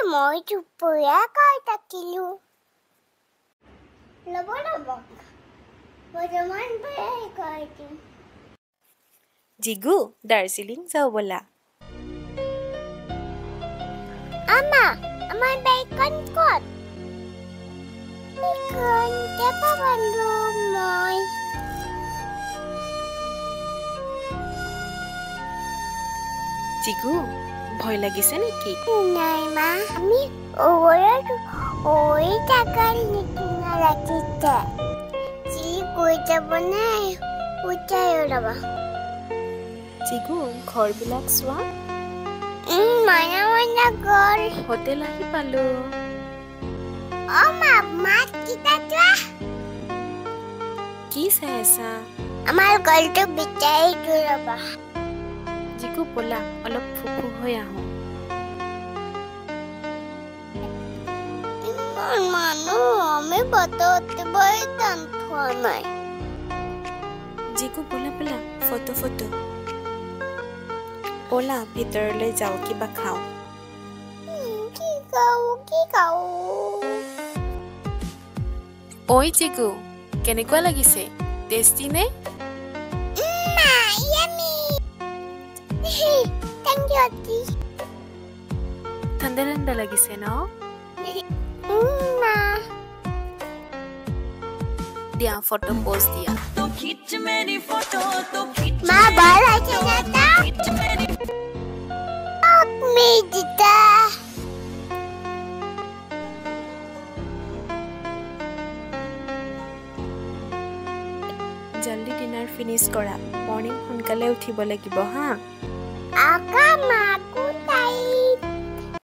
মই দুপৰীয়া খাই থাকিলোঁ ল'ব বৰ্তমান বেয়াই খাই দিম জিগু দাৰ্জিলিং যাওঁ ব'লা আমাৰ বেগখন ক'ত বেগখন দেখা পালোঁ মই জিগু ভয় লাগিছে নেকি নাই মা আমি ওই টাকার নিচিনা লাগিছে চিলি কৈ যাব নাই উঠাই ওলাবা জিগু ঘৰবিলাক চোৱা মাইনা গ'ল হোটেল আহি পালো মাত কিটা চোৱা কি চাই আছা আমাৰ গলটো বিচাৰি ৰবা জিগু ব'লা অলপ ফুফু হৈ আহোঁ মানুহ আমি বাটতে বাই টান থোৱা নাই জিগু ব'লা ফটো ব'লা ভিতৰলৈ যাওঁ কিবা খাওঁ কি খাওঁ ঐ জিগু কেনেকুৱা লাগিছে টেষ্টি নে ঠাণ্ডা লাগিছে ন দিয়া ফটো পোজ দিয়া মা ভাল আছে না মেদিতা জলদি ডিনাৰ ফিনিছ কৰা মৰ্ণিং সোনকালে উঠিব লাগিব হা